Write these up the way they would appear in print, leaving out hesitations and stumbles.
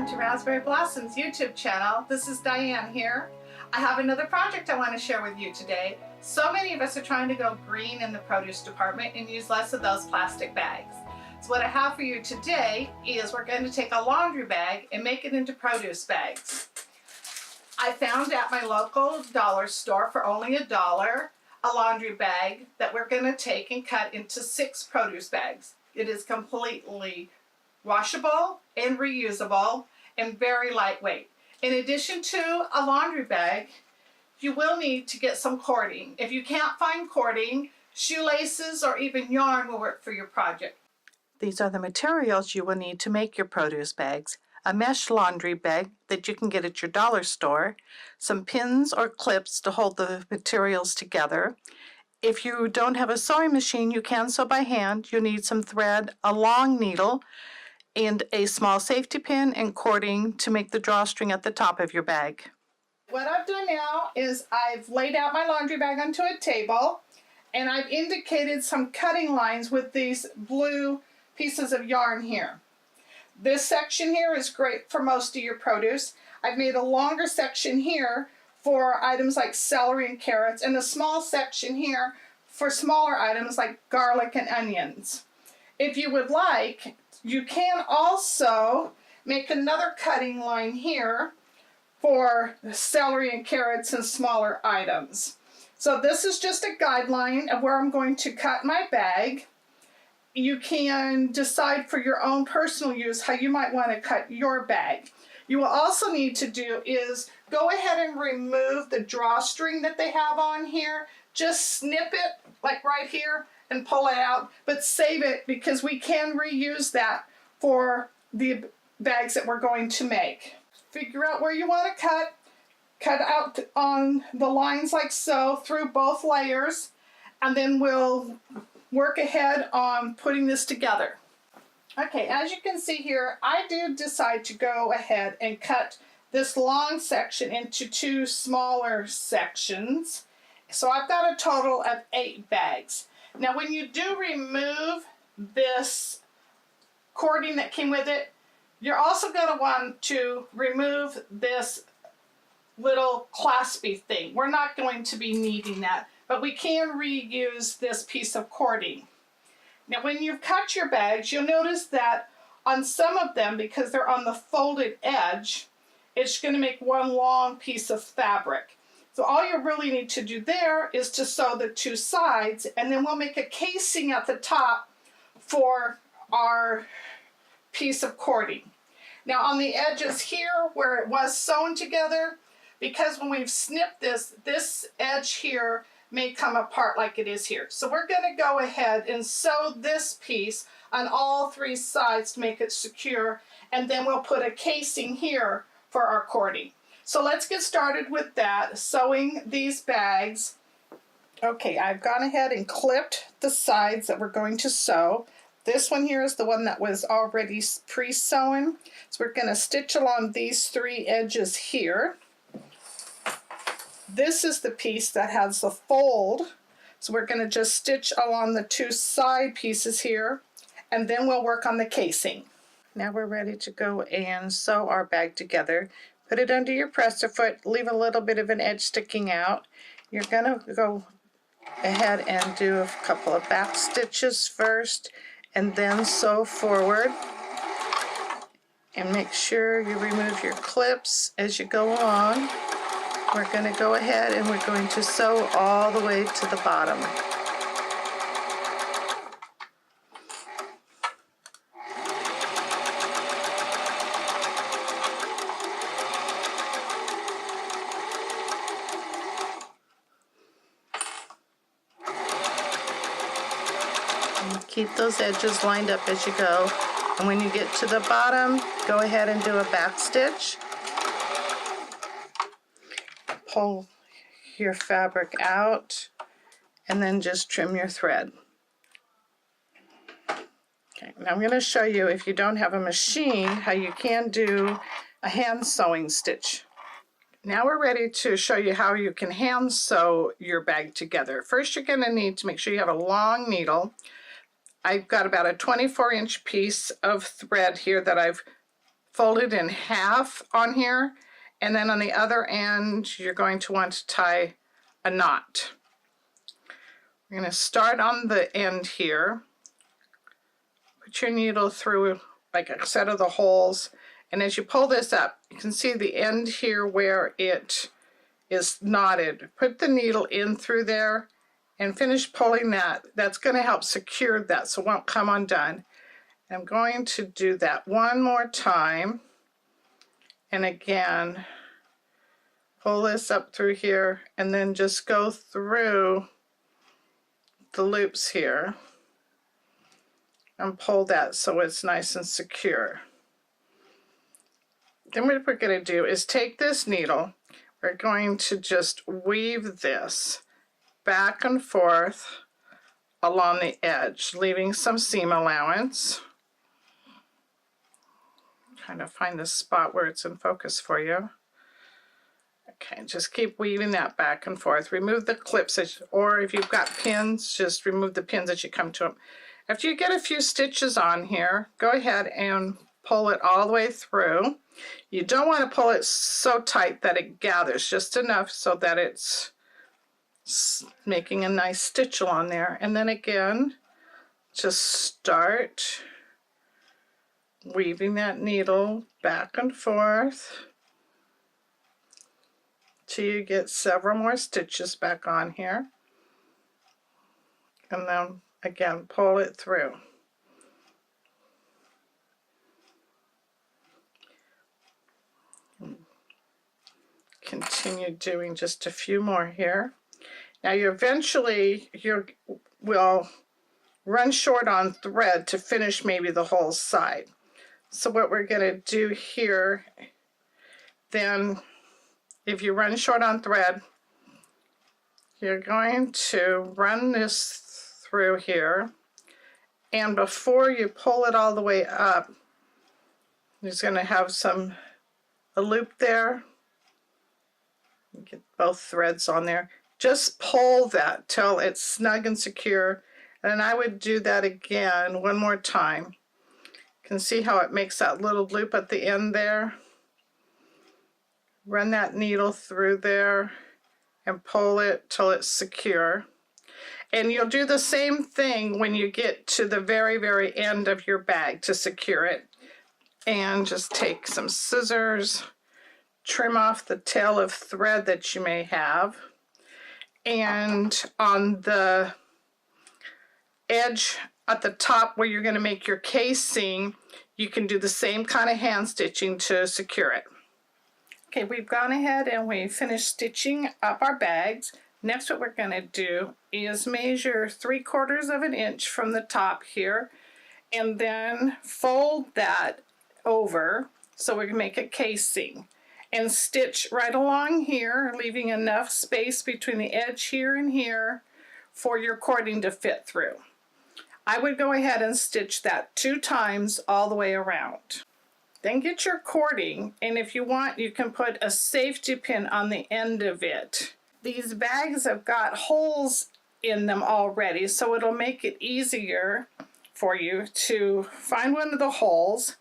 to Raspberry Blossoms YouTube channel. This is Diane here. I have another project I want to share with you today. So many of us are trying to go green in the produce department and use less of those plastic bags. So what I have for you today is we're going to take a laundry bag and make it into produce bags. I found at my local dollar store for only $1 a laundry bag that we're going to take and cut into 6 produce bags. It is completely washable and reusable and very lightweight. In addition to a laundry bag, you will need to get some cording. If you can't find cording, shoelaces or even yarn will work for your project. These are the materials you will need to make your produce bags. A mesh laundry bag that you can get at your dollar store, some pins or clips to hold the materials together. If you don't have a sewing machine, you can sew by hand. You need some thread, a long needle, and a small safety pin and cording to make the drawstring at the top of your bag. What I've done now is I've laid out my laundry bag onto a table and I've indicated some cutting lines with these blue pieces of yarn here. This section here is great for most of your produce. I've made a longer section here for items like celery and carrots, and a small section here for smaller items like garlic and onions. If you would like, you can also make another cutting line here for celery and carrots and smaller items. So this is just a guideline of where I'm going to cut my bag. You can decide for your own personal use how you might want to cut your bag. You will also need to do is go ahead and remove the drawstring that they have on here. Just snip it like right here and pull it out, but save it because we can reuse that for the bags that we're going to make. Figure out where you want to cut out on the lines like so through both layers, and then we'll work ahead on putting this together. Okay, as you can see here, I did decide to go ahead and cut this long section into 2 smaller sections. So I've got a total of 8 bags. Now when you do remove this cording that came with it, you're also going to want to remove this little claspy thing. We're not going to be needing that, but we can reuse this piece of cording. Now when you've cut your bags, you'll notice that on some of them, because they're on the folded edge, it's going to make one long piece of fabric. So all you really need to do there is to sew the 2 sides, and then we'll make a casing at the top for our piece of cording. Now on the edges here where it was sewn together, because when we've snipped this edge here may come apart like it is here. So we're going to go ahead and sew this piece on all 3 sides to make it secure, and then we'll put a casing here for our cording. So let's get started with that, sewing these bags. Okay, I've gone ahead and clipped the sides that we're going to sew. This one here is the one that was already pre-sewn. So we're going to stitch along these 3 edges here. This is the piece that has the fold. So we're going to just stitch along the 2 side pieces here, and then we'll work on the casing. Now we're ready to go and sew our bag together. Put it under your presser foot, leave a little bit of an edge sticking out. You're going to go ahead and do a couple of back stitches first, and then sew forward. And make sure you remove your clips as you go along. We're going to go ahead and we're going to sew all the way to the bottom. And keep those edges lined up as you go. And when you get to the bottom, go ahead and do a back stitch. Pull your fabric out and then just trim your thread. Okay, now I'm going to show you, if you don't have a machine, how you can do a hand sewing stitch. Now we're ready to show you how you can hand sew your bag together. First, you're going to need to make sure you have a long needle. I've got about a 24-inch piece of thread here that I've fold it in half on here, and then on the other end you're going to want to tie a knot. We're going to start on the end here. Put your needle through like a set of the holes, and as you pull this up, you can see the end here where it is knotted. Put the needle in through there and finish pulling that. That's going to help secure that so it won't come undone. I'm going to do that one more time, and again pull this up through here and then just go through the loops here and pull that so it's nice and secure. Then what we're going to do is take this needle, we're going to just weave this back and forth along the edge, leaving some seam allowance. I'm trying to find the spot where it's in focus for you. Okay, just keep weaving that back and forth. Remove the clips, or if you've got pins, just remove the pins as you come to them. After you get a few stitches on here, go ahead and pull it all the way through. You don't want to pull it so tight that it gathers, just enough so that it's making a nice stitch along there. And then again, just start weaving that needle back and forth till you get several more stitches back on here. And then again, pull it through. Continue doing just a few more here. Now you will run short on thread to finish maybe the whole side. So what we're going to do here, then if you run short on thread, you're going to run this through here, and before you pull it all the way up, there's going to have a loop there. Get both threads on there. Just pull that till it's snug and secure, and I would do that again one more time. You can see how it makes that little loop at the end there. Run that needle through there and pull it till it's secure. And you'll do the same thing when you get to the very, very end of your bag to secure it. And just take some scissors, trim off the tail of thread that you may have. And on the edge at the top where you're going to make your casing, you can do the same kind of hand stitching to secure it. Okay, we've gone ahead and we finished stitching up our bags. Next, what we're going to do is measure 3/4 of an inch from the top here, and then fold that over so we can make a casing, and stitch right along here, leaving enough space between the edge here and here for your cording to fit through. I would go ahead and stitch that 2 times all the way around. Then get your cording, and if you want, you can put a safety pin on the end of it. These bags have got holes in them already, so it'll make it easier for you to find one of the holes,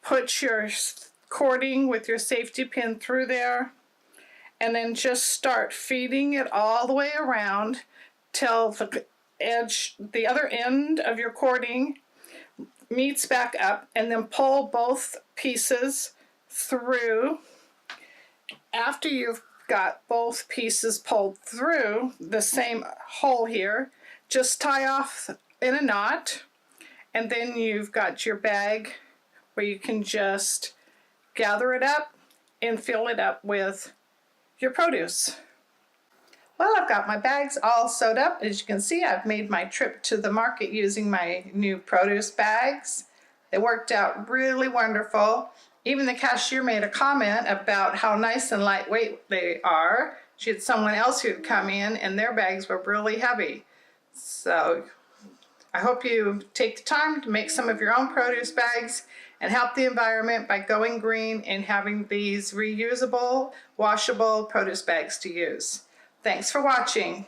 put your cording with your safety pin through there, and then just start feeding it all the way around till the other end of your cording meets back up, and then pull both pieces through. After you've got both pieces pulled through the same hole here, just tie off in a knot, and then you've got your bag where you can just gather it up and fill it up with your produce. Well, I've got my bags all sewed up. As you can see, I've made my trip to the market using my new produce bags. They worked out really wonderful. Even the cashier made a comment about how nice and lightweight they are. She had someone else who'd come in and their bags were really heavy. So I hope you take the time to make some of your own produce bags and help the environment by going green and having these reusable, washable produce bags to use. Thanks for watching.